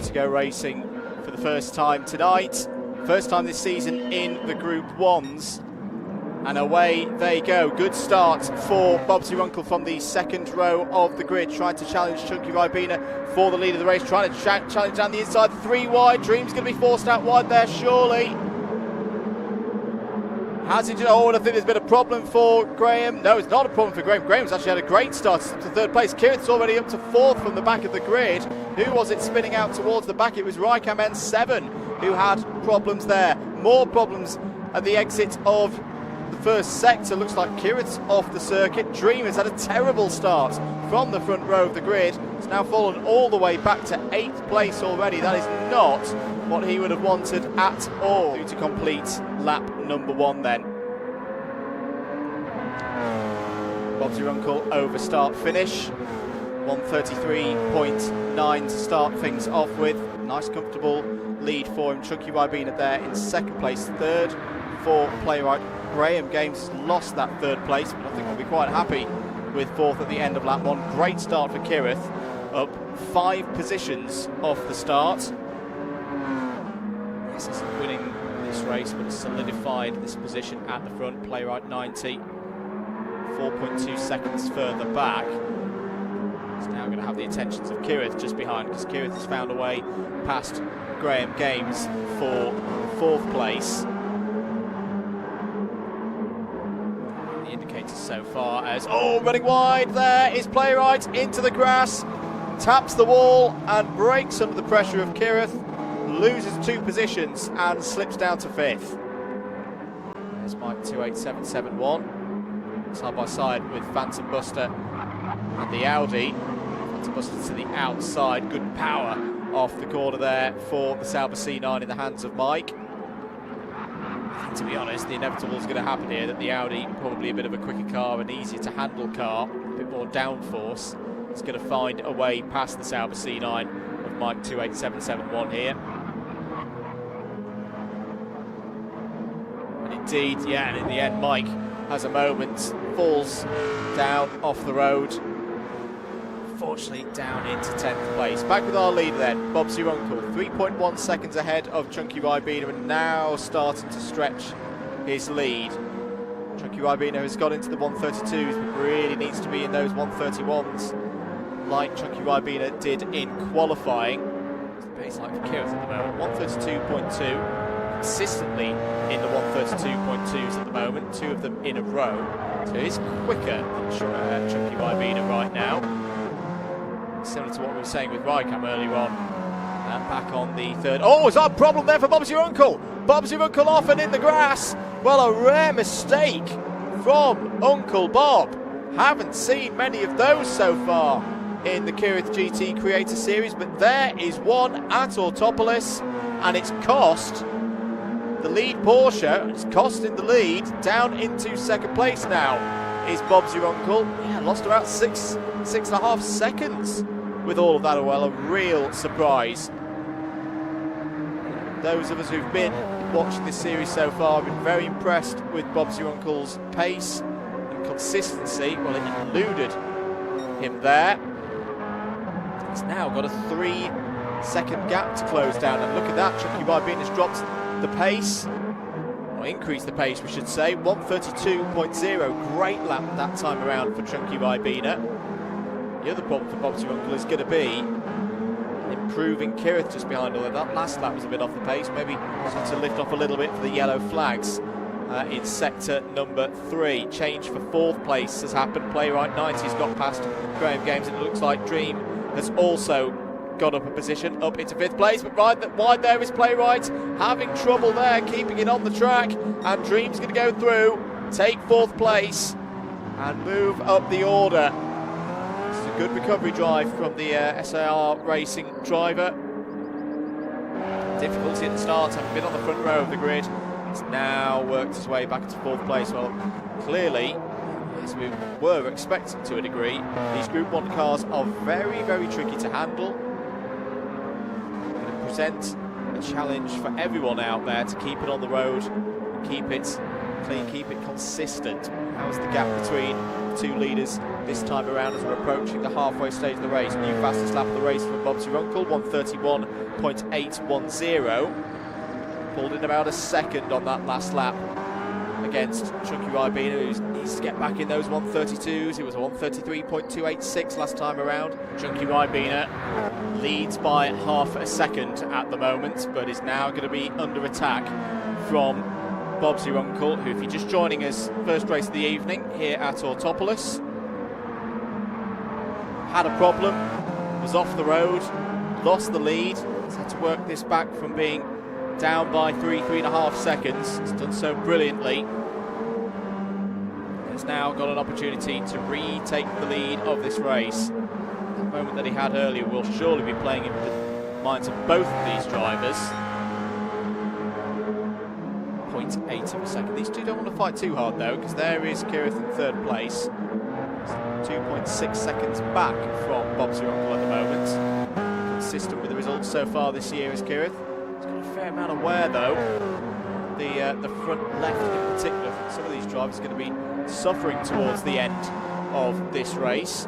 to go racing for the first time tonight. First time this season in the Group 1s. And away they go. Good start for Bobsy Runkle from the second row of the grid, trying to challenge Chunky Ribena for the lead of the race, trying to challenge down the inside, 3 wide. Dream's going to be forced out wide there, surely. Has he just, oh, I think there's been a problem for Graham. No, it's not a problem for Graham. Graham's actually had a great start to third place. Kireth's already up to 4th from the back of the grid. Who was it spinning out towards the back? It was Raikam N7 who had problems there. More problems at the exit of the first sector. Looks like Kireth's off the circuit. Dream has had a terrible start from the front row of the grid. It's now fallen all the way back to 8th place already. That is not what he would have wanted at all. To complete lap number 1 then. Bobsy Runkle over start finish. 133.9 to start things off with. Nice comfortable lead for him. Chunky Ribena there in second place. Third for Playwright. Graham Games has lost that third place, but I think we'll be quite happy with 4th at the end of lap 1. Great start for Kireth, up 5 positions off the start. Yes, he's winning this race, but has solidified this position at the front. Playwright 90, 4.2 seconds further back. He's now going to have the attentions of Kireth just behind, because Kireth has found a way past Graham Games for 4th place. The indicators so far as, oh, running wide there is Playwright into the grass, taps the wall and breaks under the pressure of Kireth, loses 2 positions and slips down to 5th. There's Mike 28771, side by side with Phantom Buster and the Audi. Phantom Buster to the outside, good power off the corner there for the Sauber C9 in the hands of Mike. I think, to be honest, the inevitable is going to happen here, that the Audi, probably a bit of a quicker car, an easier to handle car, a bit more downforce, is going to find a way past the Sauber C9 of Mike 28771 here. And indeed, yeah, and in the end, Mike has a moment, falls down off the road, fortunately down into 10th place. Back with our leader then, Bobsy Runkle, 3.1 seconds ahead of Chunky Ribena, and now starting to stretch his lead. Chunky Ribena has got into the 132s, but really needs to be in those 131s, like Chunky Ribena did in qualifying. It's the pace like for Kireth at the moment, 132.2, consistently in the 132.2s at the moment, 2 of them in a row. So he's quicker than Chunky Ribena right now. Similar to what we were saying with Raikam earlier on. And back on the third. Oh, is that a problem there for Bobsy Runkle? Bobsy Runkle off and in the grass. Well, a rare mistake from Uncle Bob. Haven't seen many of those so far in the Kireth GT Creator Series, but there is one at Autopolis, and it's cost the lead Porsche. It's costing the lead down into second place now. Is Bobsy Runkle. Yeah, lost about 6.5 seconds with all of that. Well, a real surprise. Those of us who've been watching this series so far have been very impressed with Bobsy Runkle's pace and consistency. Well, it eluded him there. He's now got a 3-second gap to close down, and look at that, Chunky Ribena has dropped the pace. Or increase the pace, we should say. 132.0, great lap that time around for Chunky Ribena. The other problem for Bobsy Runkle is going to be improving Kireth just behind, although that last lap was a bit off the pace. Maybe to lift off a little bit for the yellow flags in sector number 3. Change for 4th place has happened. Playwright 90 has got past Graham Games, and it looks like Dream has also got up a position, up into 5th place, but wide there is Playwright, having trouble there, keeping it on the track, and Dream's going to go through, take 4th place, and move up the order. This is a good recovery drive from the SAR Racing driver. Difficulty at the start, having been on the front row of the grid. He's now worked his way back into 4th place. Well, clearly, as we were expecting to a degree, these Group 1 cars are very, very tricky to handle. Present a challenge for everyone out there to keep it on the road, keep it keep it consistent. How's the gap between the two leaders this time around as we're approaching the halfway stage of the race? New fastest lap of the race from Bob's Your Uncle, 1:31.810. Pulled in about a second on that last lap against Chunky Ribena, who needs to get back in those 1:32s. It was a 1:33.286 last time around. Chunky Ribena leads by half a second at the moment, but is now going to be under attack from Bob's Your Uncle, who, if you're just joining us, first race of the evening here at Autopolis, had a problem, was off the road, lost the lead, has had to work this back from being down by 3.5 seconds. It's done so brilliantly. Has now got an opportunity to retake the lead of this race. The moment that he had earlier will surely be playing into the minds of both of these drivers. 0.8 of a second. These two don't want to fight too hard though, because there is Kireth in third place. 2.6 seconds back from Bob's Your Uncle at the moment. Consistent with the results so far this year is Kireth. He's got a fair amount of wear though. The front left in particular, some of these drivers are going to be suffering towards the end of this race.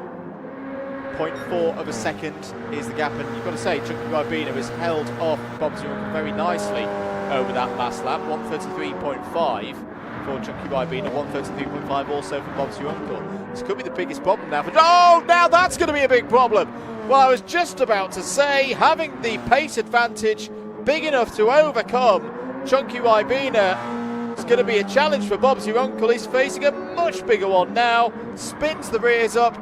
0.4 of a second is the gap, and you've got to say Chunky Ribena has held off Bob's Your Uncle very nicely over that last lap. 1:33.5 for Chunky Ribena, 1:33.5 also for Bob's Your Uncle. This could be the biggest problem now for... Oh, now that's going to be a big problem! Well, I was just about to say, having the pace advantage big enough to overcome Chunky Ribena is going to be a challenge for Bob's Your Uncle. He's facing a much bigger one now, spins the rears up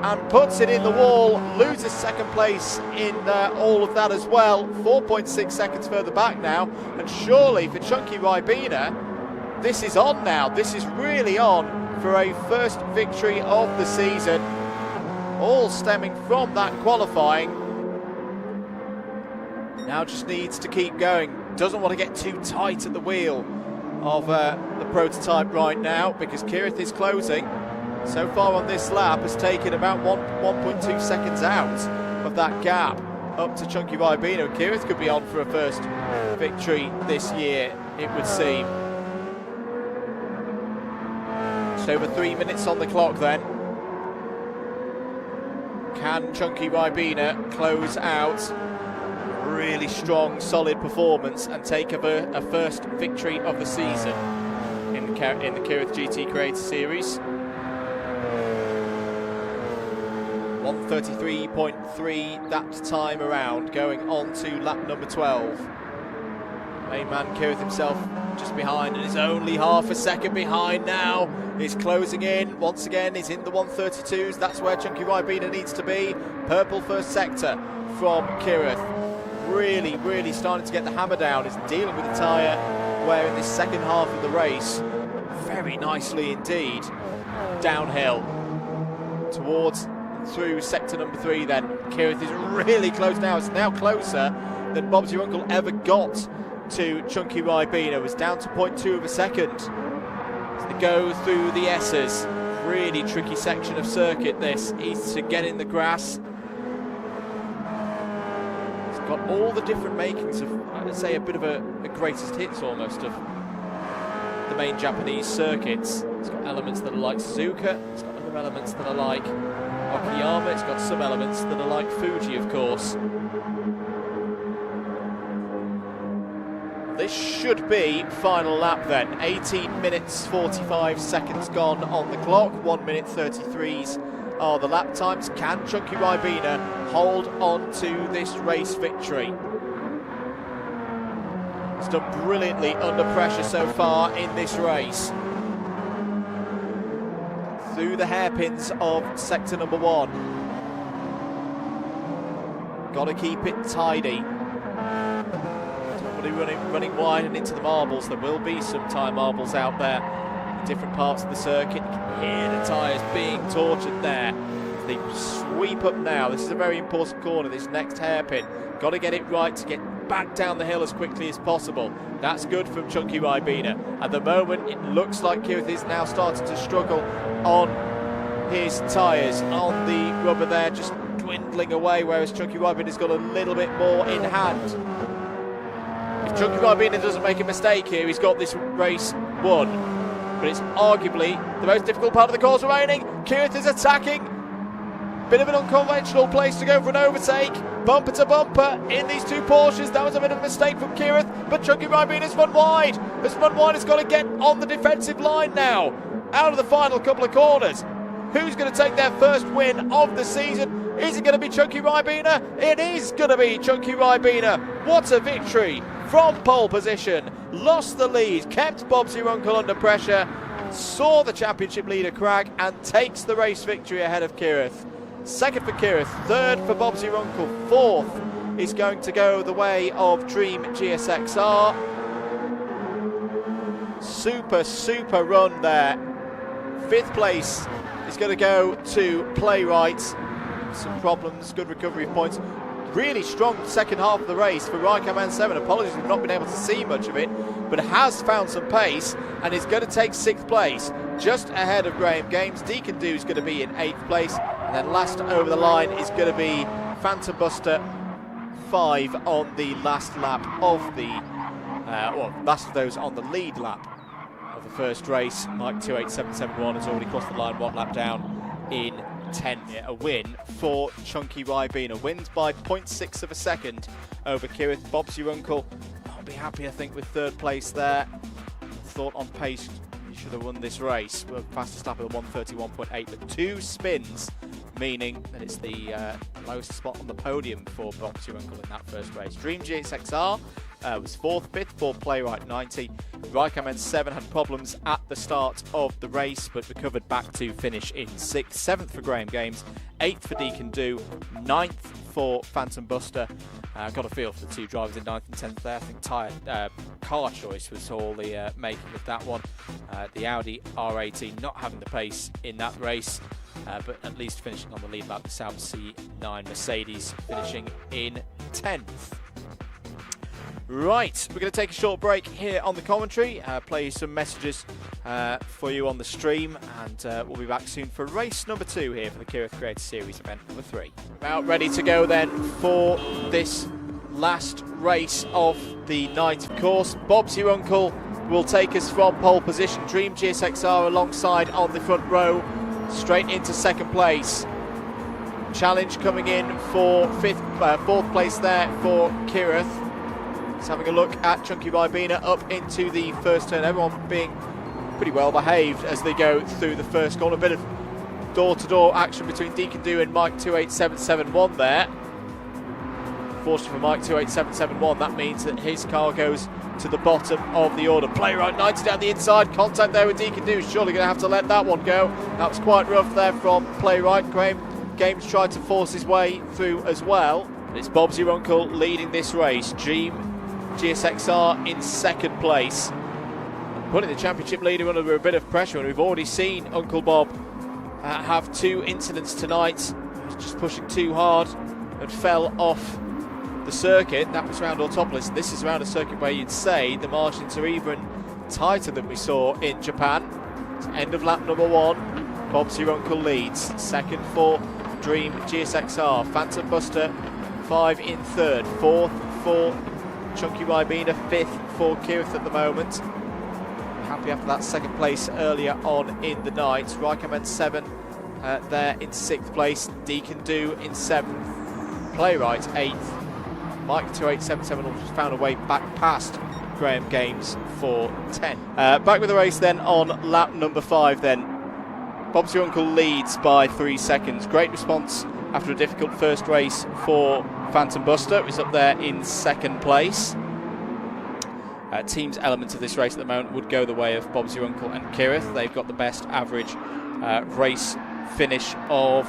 and puts it in the wall, loses second place in all of that as well. 4.6 seconds further back now, and surely for Chunky Ribena, this is on now. This is really on for a first victory of the season, all stemming from that qualifying. Now just needs to keep going. Doesn't want to get too tight at the wheel of the prototype right now, because Kireth is closing. So far on this lap has taken about 1.2 seconds out of that gap up to Chunky Ribena. Kireth could be on for a first victory this year, it would seem. Just over 3 minutes on the clock then. Can Chunky Ribena close out a really strong, solid performance and take a first victory of the season in the Kireth GT Creator Series? 1:33.3 that time around, going on to lap number 12. Main man Kireth himself just behind, and is only half a second behind now. He's closing in once again. He's in the 1:32s. That's where Chunky Ribena needs to be. Purple first sector from Kireth. Really starting to get the hammer down. He's dealing with the tyre wear in this second half of the race very nicely indeed. Downhill towards through sector number 3 then. Kireth is really close now. It's now closer than Bob's Your Uncle ever got to Chunky Ribena. It was down to 0.2 of a second. As they go through the S's, really tricky section of circuit this. Easy to get in the grass. It's got all the different makings of, I would say, a bit of a greatest hits almost of the main Japanese circuits. It's got elements that are like Suzuka. It's got other elements that are like Okayama. It's got some elements that are like Fuji, of course. This should be final lap then. 18 minutes 45 seconds gone on the clock. 1 minute 33s are the lap times. Can Chunky Ribena hold on to this race victory? He's done brilliantly under pressure so far in this race. Through the hairpins of sector number 1. Got to keep it tidy. Running wide and into the marbles. There will be some tyre marbles out there in different parts of the circuit. You can hear the tyres being tortured there. They sweep up now. This is a very important corner, this next hairpin. Got to get it right to get back down the hill as quickly as possible. That's good from Chunky Ribena. At the moment, it looks like Kireth is now starting to struggle on his tyres, on the rubber there, just dwindling away, whereas Chunky Ribena's got a little bit more in hand. If Chunky Ribena doesn't make a mistake here, he's got this race 1. But it's arguably the most difficult part of the course remaining. Kireth is attacking. Bit of an unconventional place to go for an overtake. Bumper to bumper in these two Porsches. That was a bit of a mistake from Kireth, but Chunky Ribena has run wide. Has run wide, has got to get on the defensive line now. Out of the final couple of corners. Who's going to take their first win of the season? Is it going to be Chunky Ribena? It is going to be Chunky Ribena. What a victory from pole position. Lost the lead, kept Bob's your uncle under pressure, saw the championship leader crack and takes the race victory ahead of Kireth. Second for Kireth, third for Bob's your uncle, fourth is going to go the way of Dream GSXR. Super run there. Fifth place is going to go to Playwright. Some problems, good recovery of points. Really strong second half of the race for Raikkonen 7. Apologies, we've not been able to see much of it, but has found some pace and is going to take 6th place, just ahead of Graham Games. Deacon Do is going to be in 8th place, and then last over the line is going to be Phantom Buster 5 on the last lap of the, last of those on the lead lap of the first race. Mike 28771 has already crossed the line 1 lap down in 10th. A win for Chunky Ribena. Wins by 0.6 of a second over Kireth. Bob's your uncle. I'll be happy, I think, with 3rd place there. Thought on pace he should have won this race. We're fastest lap of the 131.8, but 2 spins, meaning that it's the lowest spot on the podium for Bob's your uncle in that first race. Dream GSXR was 4th, 5th for Playwright 90. Raikkonen 7 had problems at the start of the race, but recovered back to finish in 6th. 7th for Graham Games, 8th for Deacon Do, 9th for Phantom Buster. Got a feel for the 2 drivers in 9th and 10th there. I think car choice was all the making of that one. The Audi R18 not having the pace in that race, but at least finishing on the lead lap. The Sauber C9 Mercedes finishing in 10th. Right, we're going to take a short break here on the commentary, play you some messages for you on the stream, and we'll be back soon for race number 2 here for the Kireth Creator Series event number 3. About ready to go then for this last race of the night, of course. Bob's your uncle will take us from pole position. Dream GSXR alongside on the front row, straight into 2nd place. Challenge coming in for 4th place there for Kireth. Just having a look at Chunky Ribena up into the first turn. Everyone being pretty well behaved as they go through the first corner. A bit of door-to-door action between Deacon Do and Mike 28771 there. Fortunately for Mike 28771, that means that his car goes to the bottom of the order. Playwright 90 down the inside. Contact there with Deacon Do. Surely going to have to let that one go. That was quite rough there from Playwright. Graham Games tried to force his way through as well. But it's Bob's your uncle leading this race. Dream GSXR in 2nd place, putting the championship leader under a bit of pressure, and we've already seen Uncle Bob have 2 incidents tonight. He was just pushing too hard and fell off the circuit. That was around Autopolis. This is around a circuit where you'd say the margins are even tighter than we saw in Japan. It's end of lap number 1. Bob's your uncle leads. 2nd for Dream GSXR. Phantom Buster 5 in 3rd. 4th for Chunky Ribena, 5th for Kireth at the moment. Happy after that 2nd place earlier on in the night. Raikkonen 7 there in 6th place. Deacon Do in 7th. Playwright 8th. Mike 28771 has found a way back past Graham Games for 10. Back with the race then on lap number 5 then. Bob's your uncle leads by 3 seconds. Great response after a difficult first race for Phantom Buster. Is up there in 2nd place. Team's elements of this race at the moment would go the way of Bob's your uncle and Kireth. They've got the best average race finish of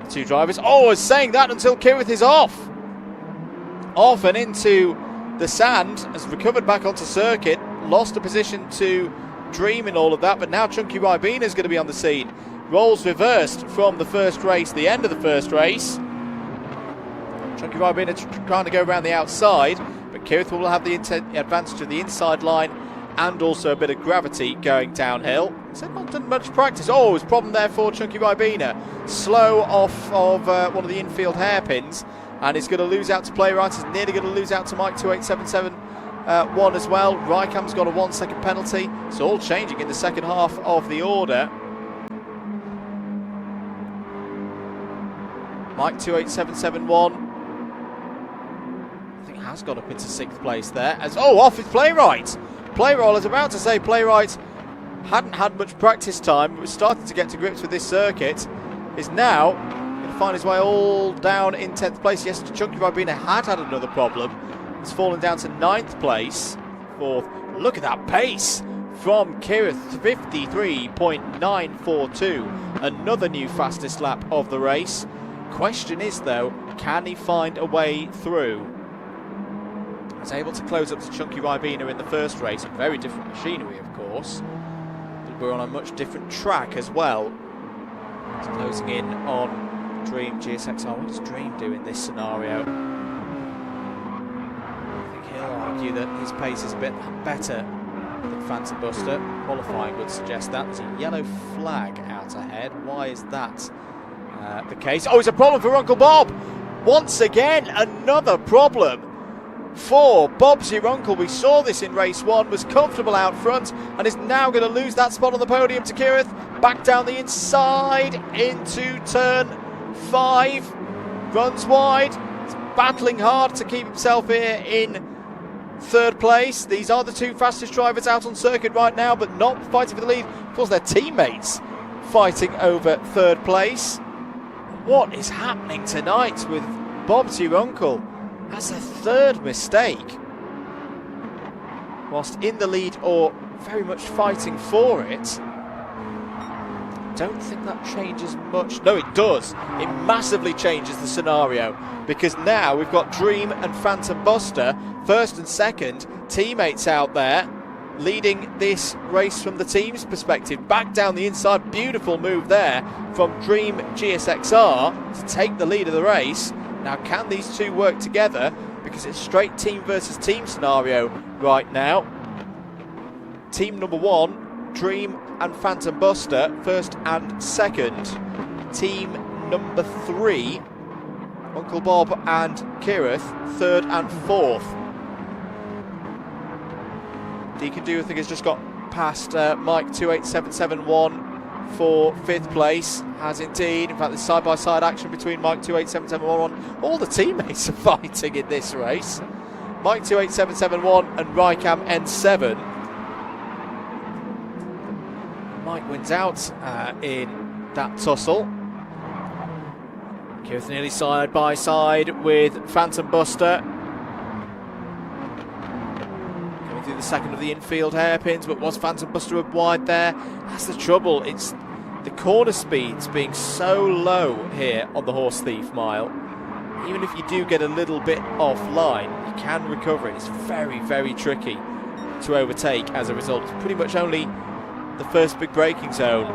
the 2 drivers. Oh, I was saying that until Kireth is off and into the sand, has recovered back onto circuit, lost a position to Dream in all of that, but now Chunky Ribena is going to be on the scene. Roles reversed from the first race, the end of the first race. Chunky Ribena trying to go around the outside, but Kireth will have the advantage of the inside line and also a bit of gravity going downhill. He's not done much practice. Oh, there's a problem there for Chunky Ribena. Slow off of one of the infield hairpins, and he's going to lose out to Playwright. He's nearly going to lose out to Mike 2877 one as well. Rykam's got a 1 second penalty. It's all changing in the second half of the order. Mike 28771, I think, has got up into 6th place there. As off is Playwright. Playwright, I was about to say Playwright hadn't had much practice time, but was starting to get to grips with this circuit. Is now going to find his way all down in 10th place. Yes, Chunky Ribena had another problem. It's fallen down to 9th place. 4th. Look at that pace from Kireth, 53.942. Another new fastest lap of the race. Question is, though, can he find a way through? He was able to close up to Chunky Ribena in the first race. Very different machinery, of course. But we're on a much different track as well. He's closing in on Dream GSXR. What does Dream do in this scenario? I think he'll argue that his pace is a bit better than Phantom Buster. Qualifying would suggest that. There's a yellow flag out ahead. Why is that the case? Oh, it's a problem for Uncle Bob. Once again, another problem for Bob's your uncle. We saw this in race 1, was comfortable out front and is now going to lose that spot on the podium to Kireth. Back down the inside into turn 5, runs wide. He's battling hard to keep himself here in 3rd place. These are the 2 fastest drivers out on circuit right now, but not fighting for the lead. Of course, their teammates fighting over 3rd place. What is happening tonight with Bob's your uncle? That's a 3rd mistake, whilst in the lead or very much fighting for it. Don't think that changes much. No, it does. It massively changes the scenario, because now we've got Dream and Phantom Buster, 1st and 2nd, teammates out there, leading this race from the team's perspective. Back down the inside, beautiful move there from Dream GSXR to take the lead of the race. Now, can these two work together? Because it's straight team versus team scenario right now. Team number 1, Dream and Phantom Buster, 1st and 2nd. Team number 3, Uncle Bob and Kireth, 3rd and 4th. Deacon Do, I think, has just got past Mike 28771 for 5th place. Has indeed. In fact, there's side-by-side action between Mike 28771. All the teammates are fighting in this race. Mike 28771 and Rykam N7. Mike wins out in that tussle. Kireth nearly side by side with Phantom Buster. Coming through the second of the infield hairpins, but was Phantom Buster up wide there? That's the trouble. It's the corner speeds being so low here on the Horse Thief Mile. Even if you do get a little bit offline, you can recover it. It's very, very tricky to overtake as a result. It's pretty much only the first big braking zone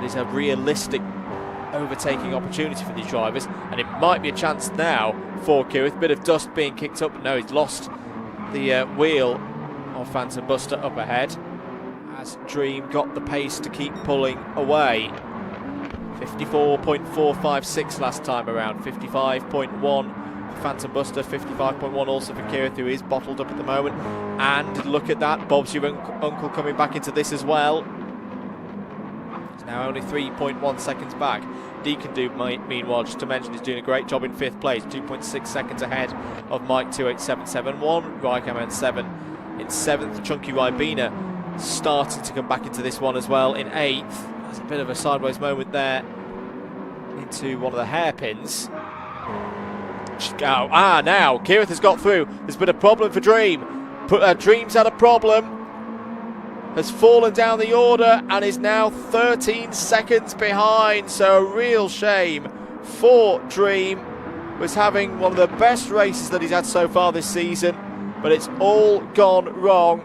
is a realistic overtaking opportunity for these drivers, and it might be a chance now for Kireth. Bit of dust being kicked up, but no, he's lost the wheel of Phantom Buster up ahead as Dream got the pace to keep pulling away. 54.456 last time around, 55.1 for Phantom Buster, 55.1 also for Kireth, who is bottled up at the moment. And look at that, Bob's your uncle coming back into this as well. He's now only 3.1 seconds back. Deacon Do, meanwhile, just to mention, is doing a great job in 5th place, 2.6 seconds ahead of Mike 28771. Rykam N7 in 7th. Chunky Ribena starting to come back into this one as well in 8th. There's a bit of a sideways moment there into one of the hairpins. Now Kireth has got through. There's been a problem for Dream. Dream's had a problem. Has fallen down the order and is now 13 seconds behind. So a real shame for Dream. Was having one of the best races that he's had so far this season, but it's all gone wrong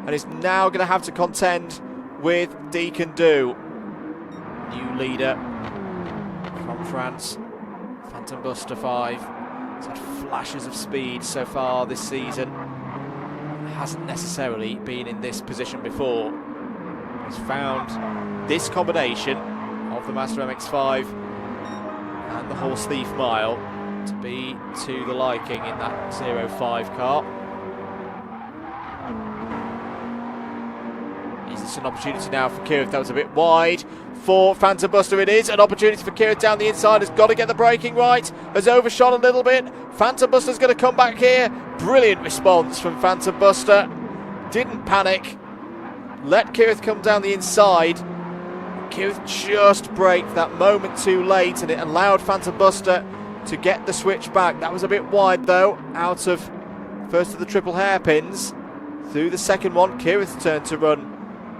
and is now going to have to contend with Deacon Do. New leader from France, Phantom Buster 5. He's had flashes of speed so far this season. Hasn't necessarily been in this position before. He's found this combination of the Master MX-5 and the Horse Thief Mile to be to the liking in that 05 car. It's an opportunity now for Kireth. That was a bit wide for Phantom Buster. It is an opportunity for Kireth down the inside. Has got to get the braking right. Has overshot a little bit. Phantom Buster's going to come back here. Brilliant response from Phantom Buster. Didn't panic. Let Kireth come down the inside. Kireth just braked that moment too late, and it allowed Phantom Buster to get the switch back. That was a bit wide though, out of first of the triple hairpins. Through the second one, Kireth's turn to run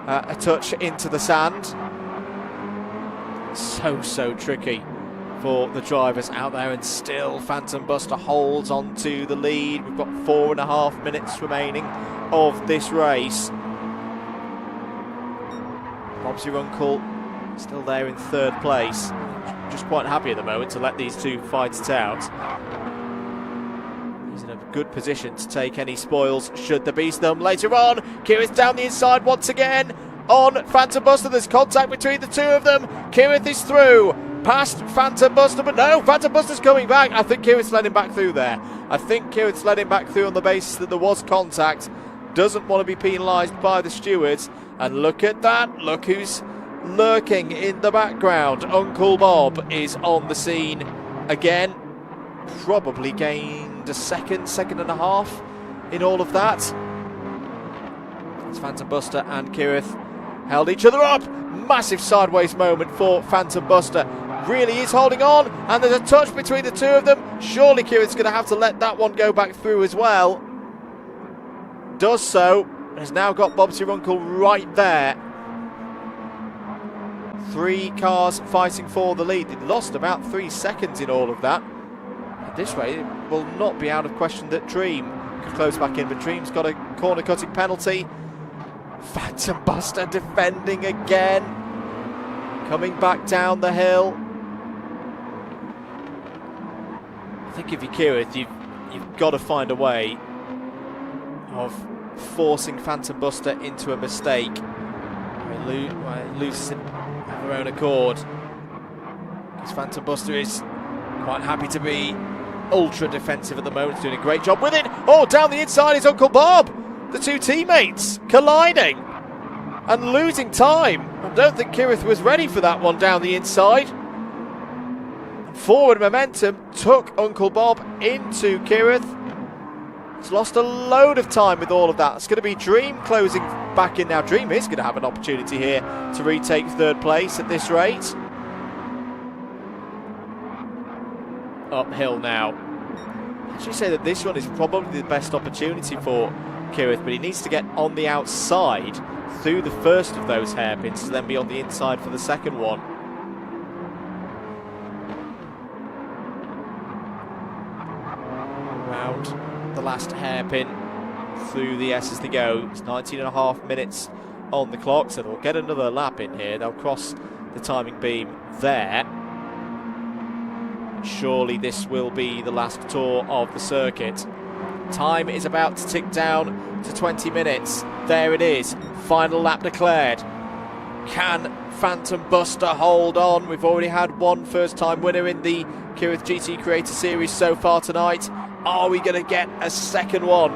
a touch into the sand. So tricky for the drivers out there, and still Phantom Buster holds on to the lead. We've got 4.5 minutes remaining of this race. Bob's your uncle still there in third place. Just quite happy at the moment to let these two fight it out. He's in a good position to take any spoils should there be some later on. Kireth down the inside once again on Phantom Buster. There's contact between the two of them. Kireth is through past Phantom Buster, but no, Phantom Buster's coming back. I think Kireth's let him back through there. I think Kireth's let him back through on the basis that there was contact. Doesn't want to be penalised by the stewards. And look at that. Look who's lurking in the background. Uncle Bob is on the scene again. Probably gained a second and a half in all of that. It's Phantom Buster and Kireth held each other up. Massive sideways moment for Phantom Buster. Really is holding on, and there's a touch between the two of them. Surely Kireth's going to have to let that one go back through as well. Does so. Has now got Bob's your uncle right there. 3 cars fighting for the lead. They lost about 3 seconds in all of that. At this rate, it will not be out of question that Dream could close back in, but Dream's got a corner cutting penalty. Phantom Buster defending again. Coming back down the hill. I think if you're Kireth, you've got to find a way of forcing Phantom Buster into a mistake. Loses it of her own accord. Because Phantom Buster is quite happy to be ultra defensive at the moment. He's doing a great job with it. Oh, down the inside is Uncle Bob. The two teammates colliding and losing time. I don't think Kireth was ready for that one down the inside. Forward momentum took Uncle Bob into Kireth. He's lost a load of time with all of that. It's going to be Dream closing back in now. Dream is going to have an opportunity here to retake third place at this rate. Uphill now. I should say that this one is probably the best opportunity for Kireth, but he needs to get on the outside through the first of those hairpins to then be on the inside for the second one. Around the last hairpin through the S as they go. It's 19.5 minutes on the clock, so they'll get another lap in here. They'll cross the timing beam there. Surely this will be the last tour of the circuit. Time is about to tick down to 20 minutes. There it is. Final lap declared. Can Phantom Buster hold on? We've already had one first-time winner in the Kireth GT Creator Series so far tonight. Are we going to get a second one?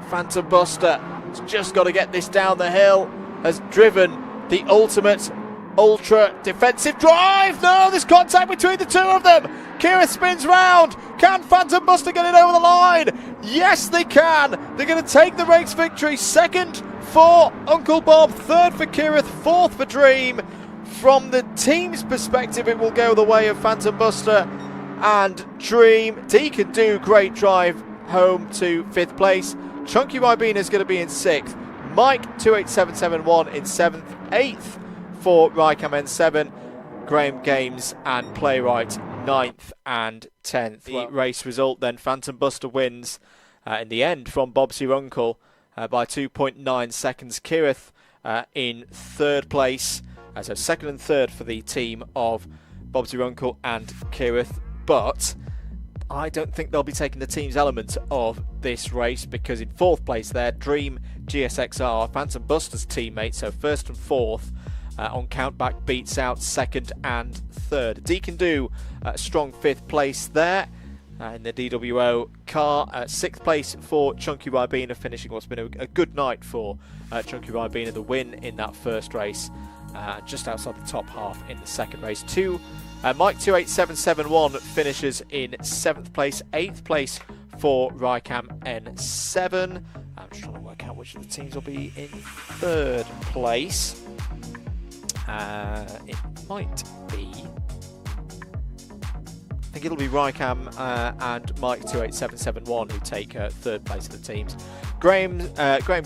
Phantom Buster has just got to get this down the hill. Has driven the ultimate ultra defensive drive. No, there's contact between the two of them. Kireth spins round. Can Phantom Buster get it over the line? Yes, they can. They're going to take the race victory. Second for Uncle Bob, third for Kireth, fourth for Dream. From the team's perspective, it will go the way of Phantom Buster and Dream. D can do great drive home to 5th place. Chunky Ribena is going to be in 6th. Mike 28771 in 7th. 8th for Rycam N7. Graham Games and Playwright 9th and 10th. The race result then, Phantom Buster wins in the end from Bob's Your Uncle by 2.9 seconds. Kireth in 3rd place. So 2nd and 3rd for the team of Bob's Your Uncle and Kireth. But I don't think they'll be taking the team's element of this race, because in 4th place there, Dream GSXR, Phantom Buster's teammate, so 1st and 4th on countback, beats out 2nd and 3rd. D can do a strong 5th place there. in the DWO car. 6th place for Chunky Ribena, finishing what's been a good night for Chunky Ribena, the win in that first race, just outside the top half in the second race. Mike 28771 finishes in 7th place. 8th place for Rycam N7. I'm just trying to work out which of the teams will be in 3rd place. It might be, I think it'll be Rycam and Mike 28771 who take 3rd place of the teams. Graham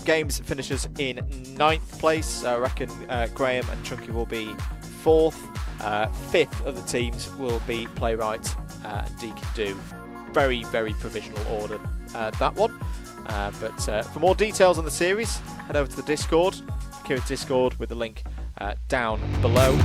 Games finishes in 9th place. I reckon Graham and Chunky will be 4th. 5th of the teams will be Playwright and Deacon Do. Very, very provisional order, that one. But for more details on the series, head over to the Discord, Kireth Discord, with the link down below.